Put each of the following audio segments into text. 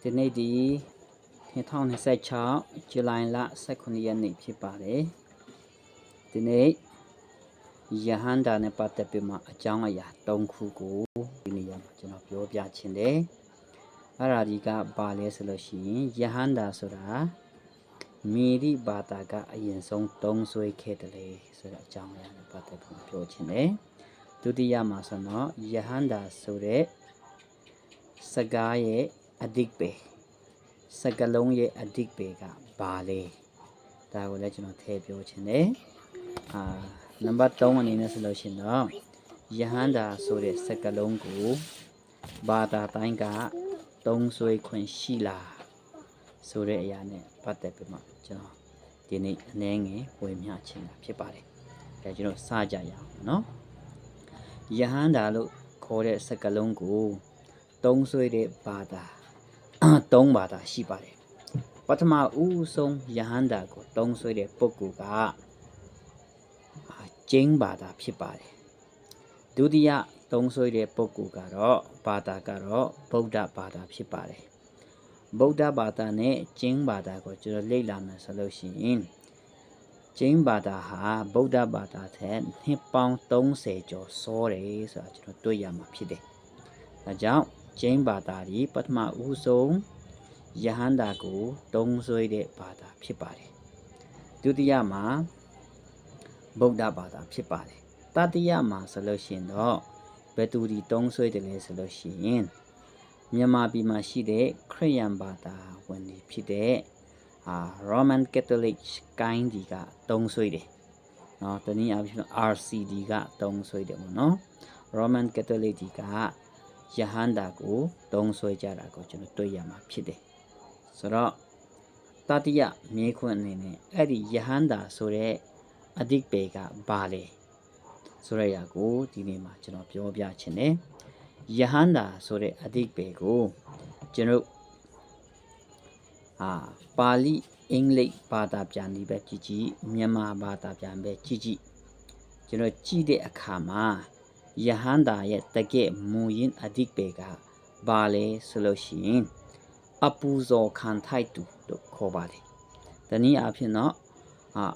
ဒီနေ့ဒီ2026ဇူလိုင်လ19ရက်နေ့ဖြစ်ပါတယ်ဒီနေ့ယဟန္တာနဲ့ပတ်သက်ပြီးမှအကြောင်းအရာ၃ခုကိုဒီနေ့ရမှာကျွန်တော်ပြောပြချင်တယ်အဲ့ဒါဒီကဘာလဲဆိုလို့ရှိရင်ယဟန္တာဆိုတာမိရိဘာသာကအရင်ဆုံးသုံးဆွဲခဲ့တယ်လေဆိုတဲ့အကြောင်းအရာနဲ့ပတ်သက်ပြီးပြောချင်တယ်ဒုတိယမှာဆိုတော့ယဟန္တာဆိုတဲ့စကားရဲ့အဓိပ္ပာယ်စကလုံးရဲ့အဓိပ္ပာယ်ကဘာလဲဒါကိုလည်းကျွန်တော်ထည့်ပြောချင်တယ်နံပါတ်3အနေနဲ့ဆိုလို့ရှိရင်တော့ယဟန္တာဆိုတဲ့စကလုံးကိုဘာသာတိုင်းကသုံးဆွဲခွင့်ရှိလားဆိုတဲ့အရာနဲ့ပတ်သက်ပြီးမှကျွန်တော်ဒီနေ့အနည်းငယ်ဝေမျှချင်တာဖြစ်ပါတယ်ဒါကျွန်တော်စကြရအောင်နော်ယဟန္တာလို့ခေါ်တဲ့စကလုံးကိုသုံးဆွဲတဲ့ဘာသာသုံးဘာသာရှိပါတယ်ပထမဦးဆုံးယဟန္တာကိုသုံးဆွဲတဲ့ပုဂ္ဂိုလ်ကကျင်းဘာသာဖြစ်ပါတယ်ဒုတိယသုံးဆွဲတဲ့ပုဂ္ဂိုလ်ကတော့ဘာသာကတော့ဗုဒ္ဓဘာသာဖြစ်ပါတယ်ဗုဒ္ဓဘာသာနဲ့ကျင်းဘာသာကိုကျွန်တော်လေ့လာမယ်ဆိုလို့ရှိရင်ကျင်းဘာသာဟာဗုဒ္ဓဘာသာထက်နှစ်ပေါင်း30ကျော်စောတယ်ဆိုတာကျွန်တော်တွေ့ရမှာဖြစ်တယ်ဒါကြောင့်ကျင်းဘာသာဒီပထမဦးဆုံးယဟန္တာကိုသုံးဆွဲတဲ့ဘာသာဖြစ်ပါတယ်ဒုတိယမှာဗုဒ္ဓဘာသာဖြစ်ပါတယ်တတိယမှာဆိုလို့ရှိရင်တော့ဘယ်သူဒီသုံးဆွဲတယ်လဲဆိုလို့ရှိရင်မြန်မာပြည်မှာရှိတဲ့ခရစ်ယာန်ဘာသာဝင်တွေဖြစ်တဲ့Roman Catholic ကိုင်းဒီကသုံးဆွဲတယ်နော်တနည်းအားဖြင့် RCD ကသုံးဆွဲတယ်ပေါ့နော် Roman Catholic ဒီကယဟန္တာကိုသုံးဆွဲကြတာကိုကျွန်တော်တွေ့ရမှာဖြစ်တယ်ဆိုတော့တတိယမြေခွန်းအနေနဲ့အဲ့ဒီယဟန္တာဆိုတဲ့အဓိပ္ပာယ်ကဘာလဲဆိုရရာကိုဒီနေ့မှာကျွန်တော်ပြောပြချင်တယ်ယဟန္တာဆိုတဲ့အဓိပ္ပာယ်ကိုကျွန်တော်ပါဠိအင်္ဂလိပ်ဘာသာပြန်ပြီးပဲကြည့်ကြည့်မြန်မာဘာသာပြန်ပဲကြည့်ကြည့်ကျွန်တော်ကြည့်တဲ့အခါမှာယဟန္တာရဲ့တကယ်မူရင်းအဓိပ္ပာယ်ကဘာလဲဆိုလို့ရှိရင်အပူဇော်ခံထိုက်သူလို့ခေါ်ပါတယ်တနည်းအားဖြင့်တော့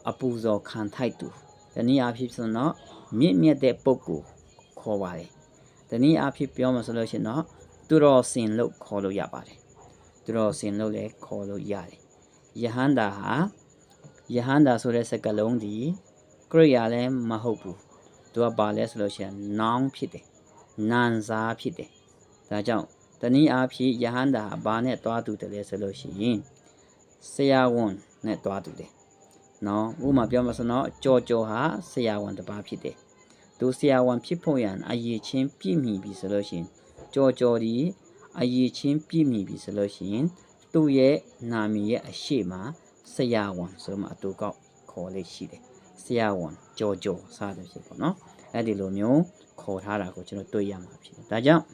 အပူဇော်ခံထိုက်သူတနည်းအားဖြင့်ဆိုတော့မြင့်မြတ်တဲ့ပုဂ္ဂိုလ်ခေါ်ပါတယ်တနည်းအားဖြင့်ပြောမှဆိုလို့ရှိရင်တော့သူတော်စင်လို့ခေါ်လို့ရပါတယ်သူတော်စင်လို့လည်းခေါ်လို့ရတယ်ယဟန္တာဆိုတဲ့စကားလုံးဒီကရိယာလည်းမဟုတ်ဘူးသူကဘာလဲဆိုလို့ရှိရင် noun ဖြစ်တယ်နာမ်စားဖြစ်တယ်ဒါကြောင့်တနည်းအားဖြင့်ယဟန္တာဘာနဲ့တွားတူတယ်လဲဆိုလို့ရှိရင်ဆရာဝန်နဲ့တွားတူတယ်နော်ဥပမာပြောမှဆိုတော့ကြော်ဟာဆရာဝန်တစ်ပါးဖြစ်တယ်သူဆရာဝန်ဖြစ်ဖို့ရန်အရေးချင်းပြည့်မီပြီဆိုလို့ရှိရင်ကြော်ဒီအရေးချင်းပြည့်မီပြီဆိုလို့ရှိရင်သူ့ရဲ့နာမည်ရဲ့အရှိမဆရာဝန်ဆိုမှအတူကောက်ခေါ်လေးရှိတယ်ဆရာဝန်ကြော်စသဖြင့်ပေါ့နော်အဲ့ဒီလိုမျိုးခေါ်ထားတာကိုကျွန်တော်တွေ့ရမှာဖြစ်တယ်ဒါကြောင့်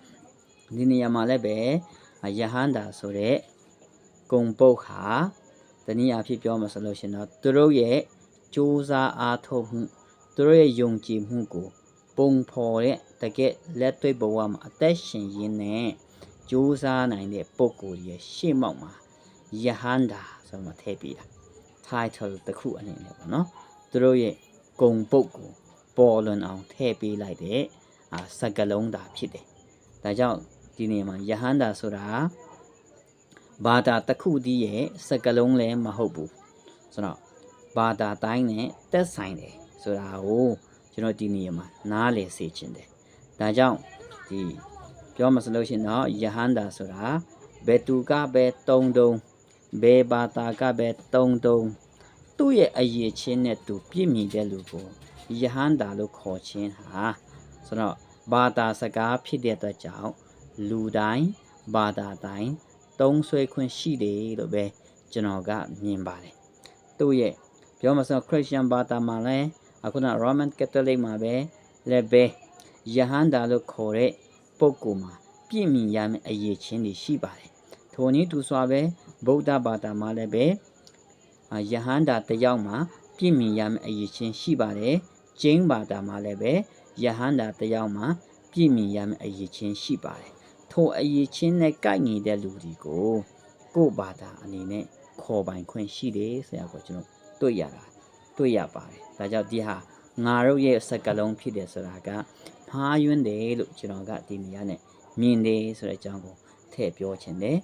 ဒီနေရာမှာလည်းပဲယဟန္တာဆိုတဲ့ဂုံပုတ်ဟာတနည်းအားဖြင့်ပြောမှဆိုလို့ရှိရင်တော့သူတို့ရဲ့ကြိုးစားအားထုတ်မှုသူတို့ရဲ့ယုံကြည်မှုကိုပုံဖော်တဲ့တကယ်လက်တွေ့ဘဝမှာအသက်ရှင်ရင်းနဲ့ကြိုးစားနိုင်တဲ့ပုဂ္ဂိုလ်ရဲ့ရှေ့မောက်မှာယဟန္တာဆိုမှထည့်ပြီးတာ title တစ်ခုအနေနဲ့ပေါ့နော်သူတို့ရဲ့ဂုံပုတ်ကိုပေါ်လွင်အောင်ထည့်ပေးလိုက်တဲ့စကားလုံးတာဖြစ်တယ်ဒါကြောင့်ဒီနေရာမှာယဟန္တာဆိုတာဘာသာတစ်ခုတည်းရဲ့စကားလုံးလည်းမဟုတ်ဘူးဆိုတော့ဘာသာတိုင်းနဲ့သက်ဆိုင်တယ်ဆိုတာကိုကျွန်တော်ဒီနေရာမှာနားလည်စေချင်တယ်ဒါကြောင့်ဒီပြောမှဆိုလို့ရှိရင်တော့ယဟန္တာဆိုတာဘယ်သူကပဲတုံဘယ်ဘာသာကပဲတုံသူ့ရဲ့အရေးချင်းနဲ့သူပြည့်မီတဲ့လူကိုယဟန္တာလို့ခေါ်ခြင်းဟာဆိုတော့ဘာသာစကားဖြစ်တဲ့အတွက်ကြောင့်လူတိုင်းဘာသာတိုင်းသုံးဆွဲခွင့်ရှိတယ်လို့ပဲကျွန်တော်ကမြင်ပါတယ်သူ့ရဲ့ပြောမှဆိုခရစ်ယာန်ဘာသာမှာလည်းအခုန Roman Catholic မှာပဲလည်းပဲယဟန္တာလို့ခေါ်တဲ့ပုဂ္ဂိုလ်မှာပြည့်မီရမယ့်အရေးချင်းတွေရှိပါတယ်ထိုနည်းတူစွာပဲဗုဒ္ဓဘာသာမှာလည်းပဲယဟန္တာတစ်ယောက်မှာပြည့်မီရမယ့်အရေးချင်းရှိပါတယ်ကျင်းဘာသာမှာလည်းပဲယဟန္တာတစ်ယောက်မှာပြည့်မီရမယ့်အရေးချင်းရှိပါတယ်ထိုအရေးချင်းနဲ့ကိုက်ညီတဲ့လူတွေကို ကိုဘာသာအနေနဲ့ခေါ်ပိုင်ခွင့်ရှိတယ်ဆိုတာကိုကျွန်တော်တွေ့ရပါတယ်ဒါကြောင့်ဒီဟာငါတို့ရဲ့စကားလုံးဖြစ်တယ်ဆိုတာကမှားယွင်းတယ်လို့ကျွန်တော်ကဒီနေရာနဲ့မြင်တယ်ဆိုတဲ့အကြောင်းကိုထည့်ပြောချင်တယ်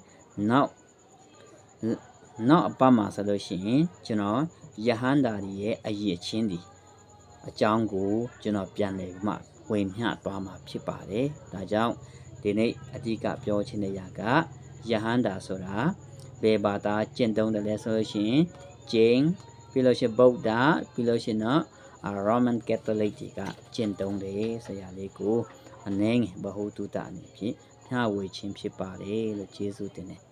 နောက်အပတ်မှာဆိုလို့ရှိရင်ကျွန်တော်ယဟန္တာရဲ့အရေးချင်းဒီအကြောင်းကိုကျွန်တော်ပြန်လည်မှဝေမျှသွားမှာဖြစ်ပါတယ်ဒါကြောင့်ဒီနေ့အဓိကပြောချင်တဲ့ຢာကယဟန္တာဆိုတာဘယ်ဘာသာကျင့်သုံးတယ်လဲဆိုလို့ရှိရင်ဂျိန်းပြီးလို့ရှိရင်ဗုဒ္ဓပြီးလို့ရှိရင်တော့Roman Catholic တွေကကျင့်သုံးတယ်ဆရာလေးကိုအနည်းငယ်ဗဟုသုတအနေဖြင့်မျှဝေခြင်းဖြစ်ပါတယ်လို့ကျေးဇူးတင်တယ်